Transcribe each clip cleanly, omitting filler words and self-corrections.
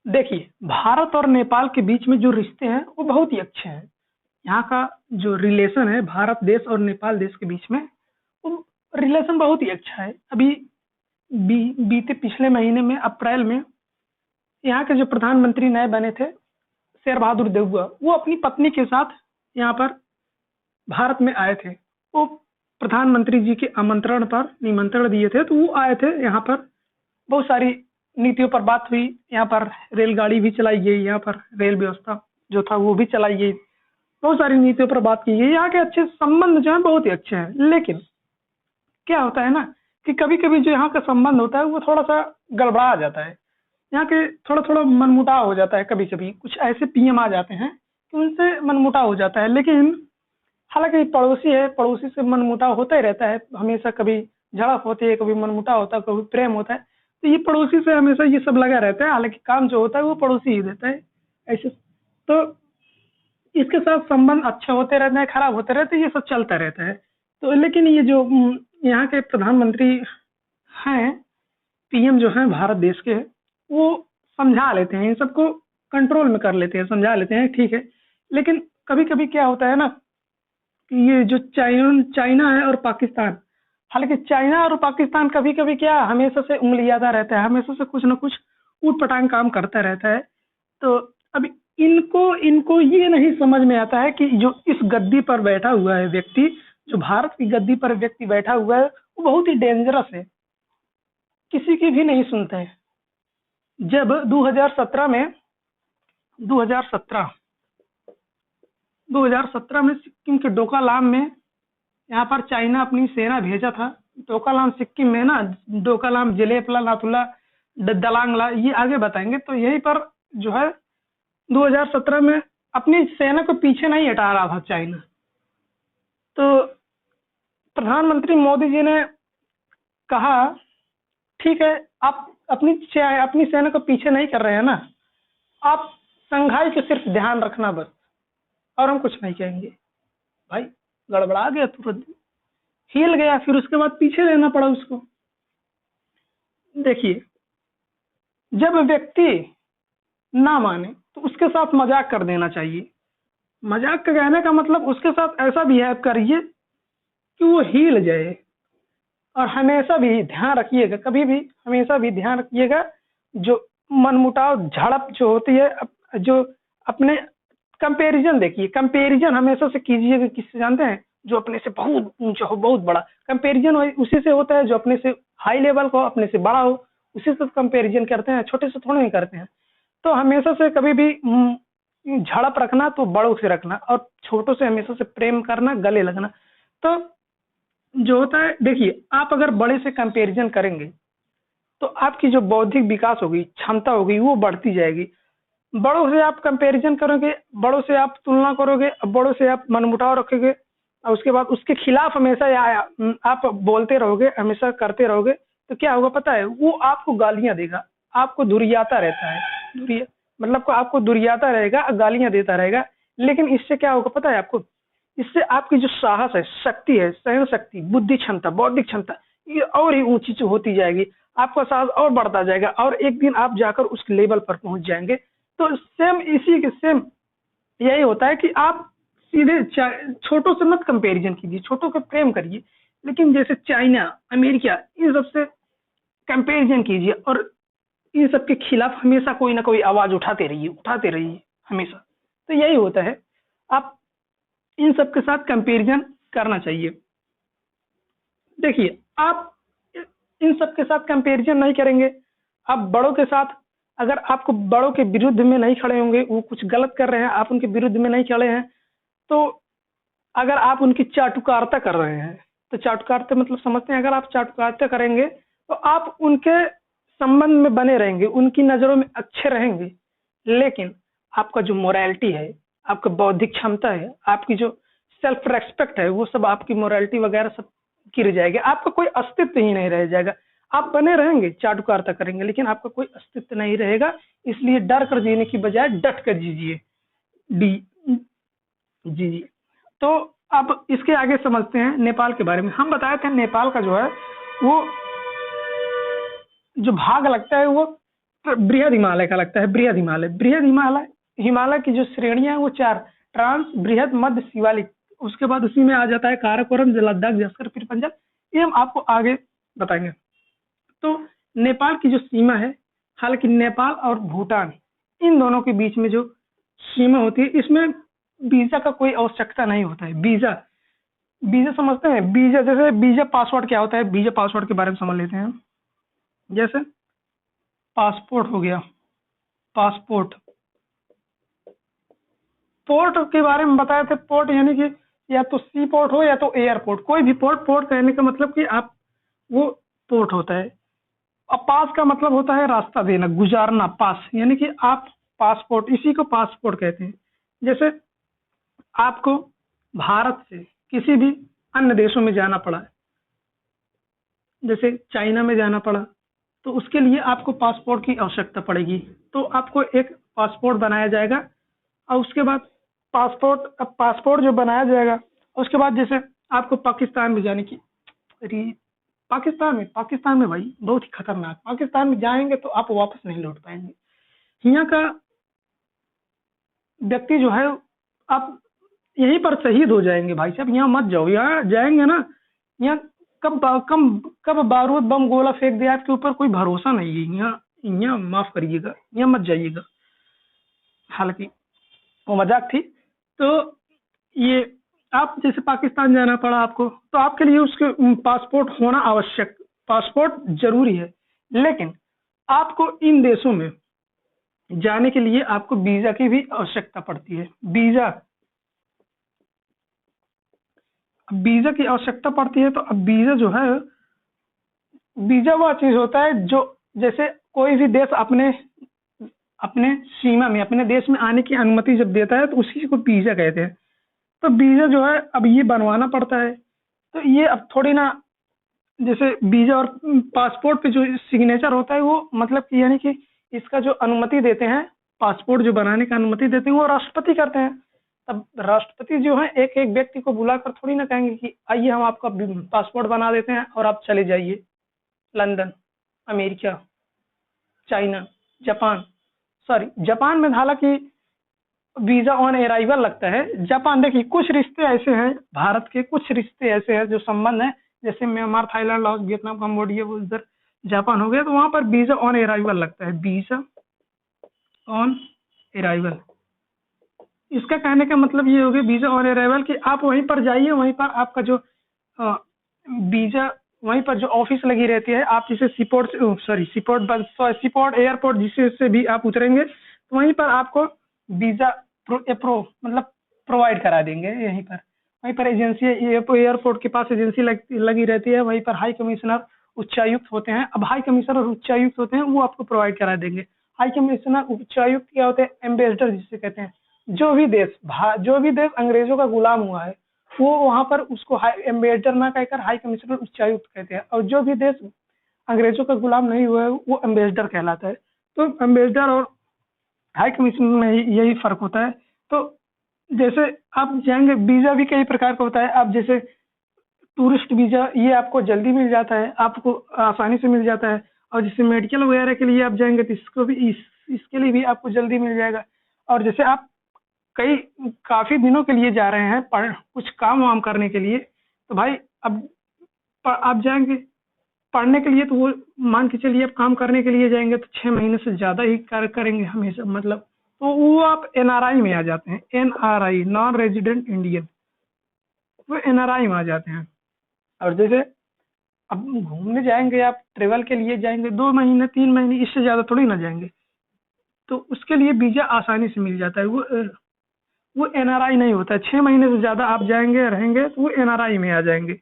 देखिए, भारत और नेपाल के बीच में जो रिश्ते हैं वो बहुत ही अच्छे हैं। यहाँ का जो रिलेशन है भारत देश और नेपाल देश के बीच में, वो रिलेशन बहुत ही अच्छा है। अभी बीते पिछले महीने में अप्रैल में यहाँ के जो प्रधानमंत्री नए बने थे, शेर बहादुर देउवा, वो अपनी पत्नी के साथ यहाँ पर भारत में आए थे। वो प्रधानमंत्री जी के आमंत्रण पर निमंत्रण दिए थे, तो वो आए थे यहाँ पर। बहुत सारी नीतियों पर बात हुई। यहाँ पर रेलगाड़ी भी चलाई गई, यहाँ पर रेल व्यवस्था जो था वो भी चलाई गई। बहुत सारी नीतियों पर बात की गई। यहाँ के अच्छे संबंध जो है बहुत ही अच्छे हैं। लेकिन क्या होता है ना कि कभी कभी जो यहाँ का संबंध होता है वो थोड़ा सा गड़बड़ा जाता है। यहाँ के थोड़ा थोड़ा मनमुटाव हो जाता है। कभी कभी कुछ ऐसे पीएम आ जाते हैं कि उनसे मनमुटाव हो जाता है। लेकिन हालांकि पड़ोसी है, पड़ोसी से मनमुटाव होता ही रहता है हमेशा। कभी झड़प होती है, कभी मनमुटाव होता है, कभी प्रेम होता है। तो ये पड़ोसी से हमेशा ये सब लगा रहता है। हालांकि काम जो होता है वो पड़ोसी ही देता है ऐसे। तो इसके साथ संबंध अच्छे होते रहते हैं, खराब होते रहते हैं, ये सब चलता रहता है। तो लेकिन ये जो यहाँ के प्रधानमंत्री हैं, पीएम जो हैं भारत देश के, वो समझा लेते हैं इन सबको, कंट्रोल में कर लेते हैं, समझा लेते हैं, ठीक है। लेकिन कभी कभी क्या होता है ना कि ये जो चाइना है और पाकिस्तान, हालांकि चाइना और पाकिस्तान कभी कभी क्या हमेशा से उंगलियाता रहता है, हमेशा से कुछ ना कुछ ऊट पटांग काम करता रहता है। तो अब इनको इनको ये नहीं समझ में आता है कि जो इस गद्दी पर बैठा हुआ है व्यक्ति, जो भारत की गद्दी पर व्यक्ति बैठा हुआ है, वो बहुत ही डेंजरस है, किसी की भी नहीं सुनते हैं। जब 2017 में 2017 2017 में सिक्किम के डोकालाम में यहाँ पर चाइना अपनी सेना भेजा था। डोकालाम सिक्किम में ना, डोकालाम, जेलेपला, नाथुला, दलांगला, ये आगे बताएंगे। तो यहीं पर जो है 2017 में अपनी सेना को पीछे नहीं हटा रहा था चाइना। तो प्रधानमंत्री मोदी जी ने कहा, ठीक है, आप अपनी सेना को पीछे नहीं कर रहे हैं ना, आप संघाई को सिर्फ ध्यान रखना बस, और हम कुछ नहीं कहेंगे। भाई गड़बड़ा गया, तुरंत हिल गया। फिर उसके बाद पीछे रहना पड़ा उसको। देखिए, जब व्यक्ति ना माने तो उसके साथ मजाक कर देना चाहिए। मजाक का कहने का मतलब उसके साथ ऐसा बिहेव करिए कि वो हिल जाए। और हमेशा भी ध्यान रखिएगा, कभी भी हमेशा भी ध्यान रखिएगा, जो मनमुटाव, झड़प जो होती है, जो अपने कंपैरिजन, देखिए कंपैरिजन हमेशा से कीजिएगा। किससे जानते हैं? जो अपने से बहुत ऊंचा हो, बहुत बड़ा। कंपैरिजन उसी से होता है जो अपने से हाई लेवल का हो, अपने से बड़ा हो, उसी से कंपैरिजन करते हैं, छोटे से थोड़ा नहीं करते हैं। तो हमेशा से कभी भी झड़प रखना तो बड़ों से रखना, और छोटों से हमेशा से प्रेम करना, गले लगना। तो जो होता है, देखिए, आप अगर बड़े से कंपैरिजन करेंगे तो आपकी जो बौद्धिक विकास होगी, क्षमता होगी, वो बढ़ती जाएगी। बड़ों से आप कंपैरिजन करोगे, बड़ों से आप तुलना करोगे, बड़ों से आप मनमुटाव रखोगे, और उसके बाद उसके खिलाफ हमेशा आप बोलते रहोगे, हमेशा करते रहोगे, तो क्या होगा पता है? वो आपको गालियां देगा, आपको दुरियाता रहता है। मतलब आपको दुरियाता रहेगा, गालियां देता रहेगा। लेकिन इससे क्या होगा पता है आपको? इससे आपकी जो साहस है, शक्ति है, सहन शक्ति, बुद्धि क्षमता, बौद्धिक क्षमता, ये और ही ऊंची होती जाएगी। आपका साहस और बढ़ता जाएगा, और एक दिन आप जाकर उस लेवल पर पहुंच जाएंगे। तो सेम इसी के सेम यही होता है कि आप सीधे छोटों से मत कंपैरिजन कीजिए, छोटों का प्रेम करिए। लेकिन जैसे चाइना, अमेरिका, इन सबसे कंपैरिजन कीजिए, और इन सब के खिलाफ हमेशा कोई ना कोई आवाज उठाते रहिए हमेशा। तो यही होता है, आप इन सब के साथ कंपैरिजन करना चाहिए। देखिए, आप इन सब के साथ कंपैरिजन नहीं करेंगे, आप बड़ों के साथ, अगर आपको बड़ों के विरुद्ध में नहीं खड़े होंगे, वो कुछ गलत कर रहे हैं, आप उनके विरुद्ध में नहीं खड़े हैं, तो अगर आप उनकी चाटुकारिता कर रहे हैं, तो चाटुकारिता मतलब समझते हैं? अगर आप चाटुकारिता करेंगे तो आप उनके संबंध में बने रहेंगे, उनकी नजरों में अच्छे रहेंगे। लेकिन आपका जो मोरालिटी है, आपका बौद्धिक क्षमता है, आपकी जो सेल्फ रेस्पेक्ट है, वो सब, आपकी मोरालिटी वगैरह सब गिर जाएगी। आपका कोई अस्तित्व ही नहीं रह जाएगा। आप बने रहेंगे, चाटुकारिता करेंगे, लेकिन आपका कोई अस्तित्व नहीं रहेगा। इसलिए डर कर जीने की बजाय डट कर जीजिए। डी जी जी। तो अब इसके आगे समझते हैं नेपाल के बारे में। हम बताए थे नेपाल का जो है, वो जो भाग लगता है वो बृहद हिमालय का लगता है, बृहद हिमालय। बृहद हिमालय, हिमालय की जो श्रेणियां हैं वो 4: ट्रांस, बृहद, मध्य, शिवालिक। उसके बाद उसी में आ जाता है काराकोरम, लद्दाख, जस्कर, फिर पंजाब। ये हम आपको आगे बताएंगे। तो नेपाल की जो सीमा है, हालांकि नेपाल और भूटान इन दोनों के बीच में जो सीमा होती है, इसमें वीजा का कोई आवश्यकता नहीं होता है। वीजा, वीजा समझते हैं? वीजा जैसे वीजा पासवर्ड क्या होता है, वीजा पासवर्ड के बारे में समझ लेते हैं। जैसे पासपोर्ट हो गया, पासपोर्ट, पोर्ट के बारे में बताए थे। पोर्ट यानी कि या तो सी पोर्ट हो या तो एयरपोर्ट, कोई भी पोर्ट। पोर्ट कहने का मतलब कि आप, वो पोर्ट होता है। अब पास का मतलब होता है रास्ता देना, गुजारना। पास यानी कि आप पासपोर्ट, इसी को पासपोर्ट कहते हैं। जैसे आपको भारत से किसी भी अन्य देशों में जाना पड़ा, जैसे चाइना में जाना पड़ा, तो उसके लिए आपको पासपोर्ट की आवश्यकता पड़ेगी। तो आपको एक पासपोर्ट बनाया जाएगा, और उसके बाद पासपोर्ट जो बनाया जाएगा, उसके बाद जैसे आपको पाकिस्तान में जाने की, अरे पाकिस्तान में भाई बहुत ही खतरनाक। पाकिस्तान में जाएंगे तो आप वापस नहीं लौट पाएंगे। यहाँ का व्यक्ति जो है, आप यहीं पर शहीद हो जाएंगे भाई साहब। यहाँ मत जाओ, यहाँ जाएंगे ना, यहाँ कब बारूद बम गोला फेंक दिया आपके ऊपर, कोई भरोसा नहीं है। यहाँ माफ करिएगा, यहाँ मत जाइएगा। हालांकि वो मजाक थी। तो ये, आप जैसे पाकिस्तान जाना पड़ा आपको, तो आपके लिए उसके पासपोर्ट होना आवश्यक, पासपोर्ट जरूरी है। लेकिन आपको इन देशों में जाने के लिए आपको वीजा की भी आवश्यकता पड़ती है। वीजा की आवश्यकता पड़ती है। तो अब वीजा जो है, वीजा वह चीज होता है जो, जैसे कोई भी देश अपने अपने सीमा में, अपने देश में आने की अनुमति जब देता है, तो उसी को वीजा कहते हैं। तो वीजा जो है अब ये बनवाना पड़ता है। तो ये अब थोड़ी ना, जैसे वीजा और पासपोर्ट पे जो सिग्नेचर होता है, वो मतलब कि यानी कि इसका जो अनुमति देते हैं, पासपोर्ट जो बनाने का अनुमति देते हैं, वो राष्ट्रपति करते हैं। तब राष्ट्रपति जो है एक एक व्यक्ति को बुलाकर थोड़ी ना कहेंगे कि आइए हम आपका पासपोर्ट बना देते हैं और आप चले जाइए London, America, China, Japan. Sorry, Japan में हालांकि वीजा ऑन अराइवल लगता है। जापान, देखिए कुछ रिश्ते ऐसे हैं, भारत के कुछ रिश्ते ऐसे हैं जो संबंध है, जैसे Myanmar, Thailand, Laos, Vietnam, Cambodia, वो इधर जापान हो गया, तो वहां पर वीजा ऑन अराइवल लगता है। वीजा ऑन अराइवल, इसका कहने का मतलब ये हो गया वीजा ऑन अराइवल, कि आप वहीं पर जाइए, वहीं पर आपका जो वीजा, वहीं पर जो ऑफिस लगी रहती है, आप जिसे सीपोर्ट एयरपोर्ट जिससे भी आप उतरेंगे, तो वहीं पर आपको वीजा मतलब प्रोवाइड करा देंगे। यहीं पर, वहीं पर एजेंसी, एयरपोर्ट के पास एजेंसी लगी रहती है, वहीं पर हाई कमिश्नर, उच्चायुक्त होते हैं। अब हाई कमिश्नर और उच्चायुक्त होते हैं, वो आपको प्रोवाइड करा देंगे। हाई कमिश्नर, उच्चायुक्त क्या होते हैं? एम्बेसडर जिसे कहते हैं। जो भी देश अंग्रेजों का गुलाम हुआ है, वो वहां पर उसको एम्बेसडर ना कहकर हाई कमिश्नर, उच्चायुक्त कहते हैं। और जो भी देश अंग्रेजों का गुलाम नहीं हुआ है, वो एम्बेसडर कहलाता है। तो एम्बेसडर और हाई कमिश्नर में यही फर्क होता है। तो जैसे आप जाएंगे, वीजा भी कई प्रकार का होता है। आप जैसे टूरिस्ट वीजा, ये आपको जल्दी मिल जाता है, आपको आसानी से मिल जाता है। और जैसे मेडिकल वगैरह के लिए आप जाएंगे, तो इसके लिए भी आपको जल्दी मिल जाएगा। और जैसे आप काफी दिनों के लिए जा रहे हैं, कुछ काम वाम करने के लिए, तो भाई अब आप जाएंगे पढ़ने के लिए, तो वो मान के चलिए, आप काम करने के लिए जाएंगे तो 6 महीने से ज्यादा ही कार्य करेंगे हमेशा, मतलब। तो वो आप एनआरआई में आ जाते हैं। एनआरआई, नॉन रेजिडेंट इंडियन, वो एनआरआई में आ जाते हैं। और जैसे अब घूमने जाएंगे, आप ट्रेवल के लिए जाएंगे, 2 महीने 3 महीने, इससे ज्यादा थोड़ी ना जाएंगे, तो उसके लिए वीजा आसानी से मिल जाता है। वो एनआरआई नहीं होता है। 6 महीने से ज्यादा आप जाएंगे, रहेंगे, तो वो एनआरआई में आ जाएंगे।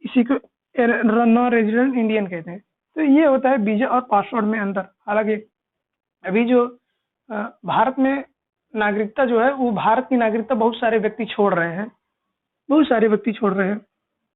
इसी को नॉन रेजिडेंट इंडियन कहते हैं। तो ये होता है वीजा और पासपोर्ट में अंतर। हालांकि अभी जो भारत में नागरिकता जो है, वो भारत की नागरिकता बहुत सारे व्यक्ति छोड़ रहे हैं, बहुत सारे व्यक्ति छोड़ रहे हैं।